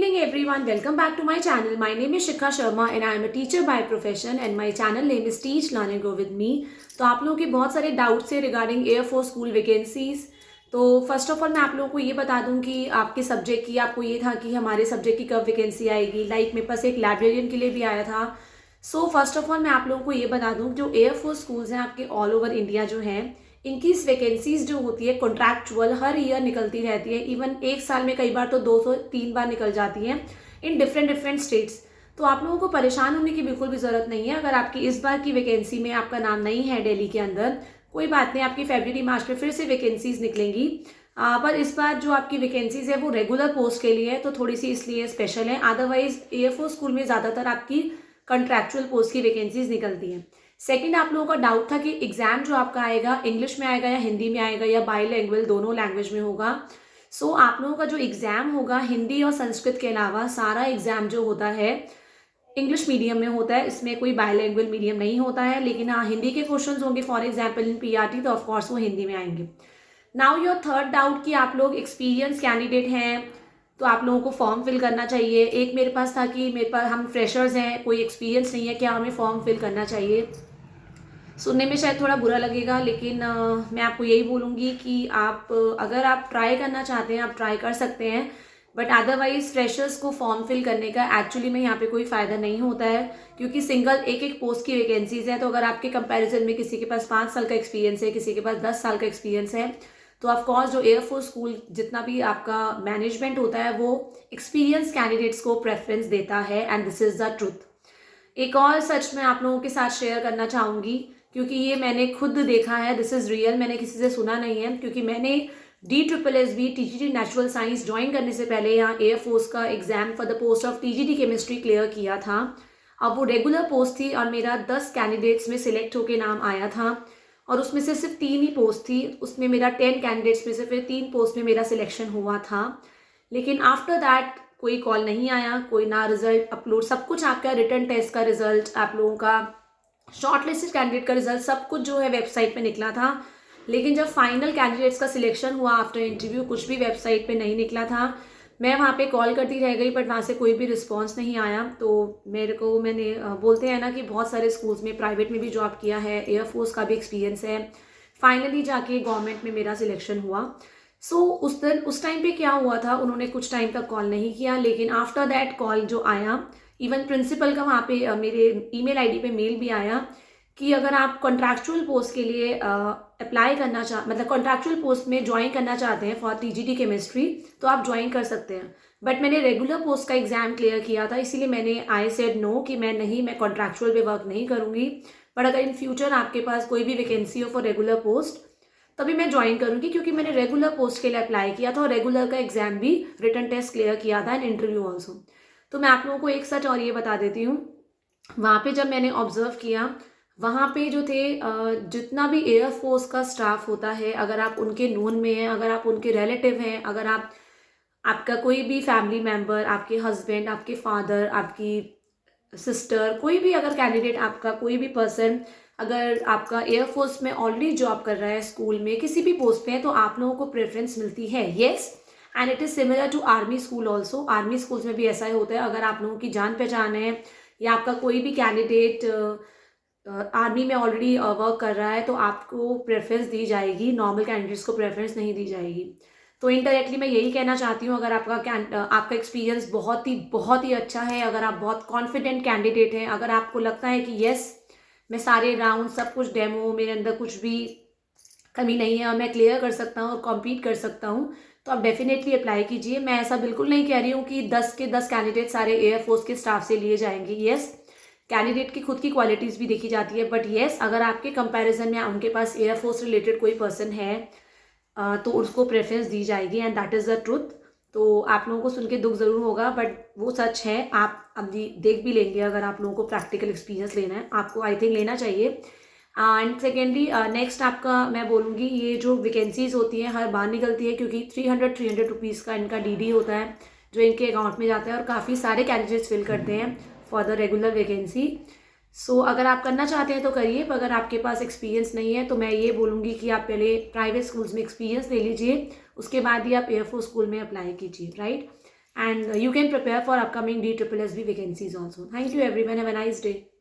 evening everyone, welcome back to my channel. My name is Shikha Sharma and I am a teacher by profession and my channel name is Teach Learn and Grow with Me. तो आप लोगों के बहुत सारे doubts है regarding air force school vacancies. तो first of all मैं आप लोगों को ये बता दूं कि आपके सब्जेक्ट की आपको ये था कि हमारे सब्जेक्ट की कब वैकेंसी आएगी। लाइक मेरे पास एक लाइब्रेरियन के लिए भी आया था। सो फर्स्ट ऑफ ऑल मैं आप लोगों को ये बता दूं जो एयरफोर्स स्कूल्स हैं आपके ऑल ओवर इंडिया जो हैं, इनकी वैकेंसीज जो होती है कॉन्ट्रैक्चुअल हर ईयर निकलती रहती है। इवन एक साल में कई बार तो 203 बार निकल जाती हैं इन डिफरेंट डिफरेंट स्टेट्स। तो आप लोगों को परेशान होने की बिल्कुल भी ज़रूरत नहीं है। अगर आपकी इस बार की वैकेंसी में आपका नाम नहीं है दिल्ली के अंदर, कोई बात नहीं, आपकी फरवरी मार्च में फिर से वैकेंसीज निकलेंगी। पर इस बार जो आपकी वैकेंसीज है वो रेगुलर पोस्ट के लिए है, तो थोड़ी सी इसलिए स्पेशल है। अदरवाइज एयरफोर्स स्कूल में ज़्यादातर आपकी कंट्रैक्चुअल पोस्ट की वैकेंसीज निकलती हैं। सेकंड, आप लोगों का डाउट था कि एग्जाम जो आपका आएगा इंग्लिश में आएगा या हिंदी में आएगा या बाइलिंगुअल दोनों लैंग्वेज में होगा। सो आप लोगों का जो एग्जाम होगा हिंदी और संस्कृत के अलावा सारा एग्जाम जो होता है इंग्लिश मीडियम में होता है। इसमें कोई बाइलिंगुअल मीडियम नहीं होता है, लेकिन हाँ हिंदी के क्वेश्चंस होंगे। फॉर एग्जाम्पल इन पीआरटी तो ऑफकोर्स वो हिंदी में आएंगे। नाउ योर थर्ड डाउट कि आप लोग एक्सपीरियंस कैंडिडेट हैं तो आप लोगों को फॉर्म फिल करना चाहिए। एक मेरे पास था कि मेरे पास हम फ्रेशर्स हैं, कोई एक्सपीरियंस नहीं है, क्या हमें फॉर्म फिल करना चाहिए। सुनने में शायद थोड़ा बुरा लगेगा, लेकिन मैं आपको यही बोलूँगी कि आप अगर आप ट्राई करना चाहते हैं आप ट्राई कर सकते हैं, बट अदरवाइज फ्रेशर्स को फॉर्म फिल करने का एक्चुअली में यहाँ पे कोई फ़ायदा नहीं होता है, क्योंकि सिंगल एक एक पोस्ट की वैकेंसीज हैं। तो अगर आपके कंपैरिजन में किसी के पास 5 साल का एक्सपीरियंस है, किसी के पास 10 साल का एक्सपीरियंस है, तो ऑफकोर्स जो एयरफोर्स स्कूल जितना भी आपका मैनेजमेंट होता है वो एक्सपीरियंस कैंडिडेट्स को प्रेफरेंस देता है, and this is the truth. एक और सच मैं आप लोगों के साथ शेयर करना चाहूँगी, क्योंकि ये मैंने खुद देखा है, दिस इज़ रियल, मैंने किसी से सुना नहीं है। क्योंकि मैंने DSSB TGT natural science join करने से पहले यहाँ एयरफोर्स का exam for the post of TGT chemistry clear किया था। अब वो रेगुलर पोस्ट थी और मेरा 10 कैंडिडेट्स में सिलेक्ट होकर नाम आया था, और उसमें से सिर्फ 3 ही पोस्ट थी। उसमें मेरा 10 कैंडिडेट्स में से फिर 3 पोस्ट में मेरा सिलेक्शन हुआ था। लेकिन आफ्टर दैट कोई कॉल नहीं आया, कोई ना रिजल्ट अपलोड, सब कुछ आपका रिटर्न टेस्ट का रिजल्ट, आप लोगों का शॉर्टलिस्टेड कैंडिडेट का रिजल्ट, सब कुछ जो है वेबसाइट पे निकला था। लेकिन जब फाइनल कैंडिडेट्स का सिलेक्शन हुआ आफ्टर इंटरव्यू, कुछ भी वेबसाइट पे नहीं निकला था। मैं वहाँ पे कॉल करती रह गई, बट वहाँ से कोई भी रिस्पांस नहीं आया। तो मैंने बोलते हैं ना कि बहुत सारे स्कूल्स में प्राइवेट में भी जॉब किया है, एयरफोर्स का भी एक्सपीरियंस है। फाइनली जाके गवर्नमेंट में मेरा सिलेक्शन हुआ। सो उस टाइम पे क्या हुआ था, उन्होंने कुछ टाइम तक कॉल नहीं किया, लेकिन आफ्टर दैट कॉल जो आया, इवन प्रिंसिपल का वहाँ पे मेरे ईमेल आईडी पे मेल भी आया कि अगर आप कॉन्ट्रैक्चुअल पोस्ट के लिए अप्लाई करना मतलब कॉन्ट्रैक्चुअल पोस्ट में ज्वाइन करना चाहते हैं फॉर TGT केमिस्ट्री तो आप ज्वाइन कर सकते हैं। बट मैंने रेगुलर पोस्ट का एग्जाम क्लियर किया था, इसीलिए मैंने आई सेड नो कि मैं कॉन्ट्रैक्चुअल पे वर्क नहीं करूँगी। बट अगर इन फ्यूचर आपके पास कोई भी वैकेंसी हो फॉर रेगुलर पोस्ट तभी मैं ज्वाइन करूँगी, क्योंकि मैंने रेगुलर पोस्ट के लिए अप्लाई किया था और रेगुलर का एग्जाम भी रिटर्न टेस्ट क्लियर किया था एंड इंटरव्यू ऑल्सो। तो मैं आप लोगों को एक सच और ये बता देती हूँ, वहाँ पे जब मैंने ऑब्जर्व किया, वहाँ पे जो थे जितना भी एयरफोर्स का स्टाफ होता है, अगर आप उनके नोन में हैं, अगर आप उनके रिलेटिव हैं, अगर आपका कोई भी फैमिली मेम्बर, आपके हस्बैंड, आपके फादर, आपकी सिस्टर, कोई भी अगर कैंडिडेट, आपका कोई भी पर्सन अगर आपका एयरफोर्स में ऑलरेडी जॉब कर रहा है, स्कूल में किसी भी पोस्ट पे है, तो आप लोगों को प्रेफरेंस मिलती है। Yes, and it is similar to army school also. Army schools में भी ऐसा ही होता है। अगर आप लोगों की जान पहचान है या आपका कोई भी कैंडिडेट आर्मी में ऑलरेडी वर्क कर रहा है तो आपको प्रेफरेंस दी जाएगी, नॉर्मल कैंडिडेट्स को प्रेफरेंस नहीं दी जाएगी। तो इनडायरेक्टली मैं यही कहना चाहती हूँ, अगर आपका एक्सपीरियंस बहुत ही अच्छा है, अगर आप बहुत कॉन्फिडेंट कैंडिडेट हैं, अगर आपको लगता है कि येस मैं सारे राउंड सब कुछ डेमो, मेरे अंदर कुछ भी कमी नहीं है और मैं क्लियर कर सकता हूँ और कॉम्पीट कर सकता हूँ, तो आप डेफिनेटली अप्लाई कीजिए। मैं ऐसा बिल्कुल नहीं कह रही हूँ कि 10 के 10 कैंडिडेट सारे एयरफोर्स के स्टाफ से लिए जाएंगे। येस, कैंडिडेट की खुद की क्वालिटीज़ भी देखी जाती है, बट येस अगर आपके कंपैरिजन में उनके पास एयरफोर्स रिलेटेड कोई पर्सन है तो उसको प्रेफरेंस दी जाएगी, and that is the truth. तो आप लोगों को सुन के दुख ज़रूर होगा, बट वो सच है। आप अब देख भी लेंगे, अगर आप लोगों को प्रैक्टिकल एक्सपीरियंस लेना है, आपको आई थिंक लेना चाहिए। एंड सेकेंडली नेक्स्ट आपका मैं बोलूँगी, ये जो वैकेंसीज होती हैं हर बार निकलती है, क्योंकि 300 रुपीज़ का इनका DD होता है जो इनके अकाउंट में जाता है, और काफ़ी सारे कैंडिडेट्स फिल करते हैं फॉर द रेगुलर वैकेंसी। सो अगर आप करना चाहते हैं तो करिए, पर अगर आपके पास एक्सपीरियंस नहीं है तो मैं ये बोलूँगी कि आप पहले प्राइवेट स्कूल्स में एक्सपीरियंस ले लीजिए, उसके बाद ही आप एयरफोर्स स्कूल में अप्लाई कीजिए, right. and you can prepare for upcoming DSSSB vacancies also. Thank you everyone. Have a nice day.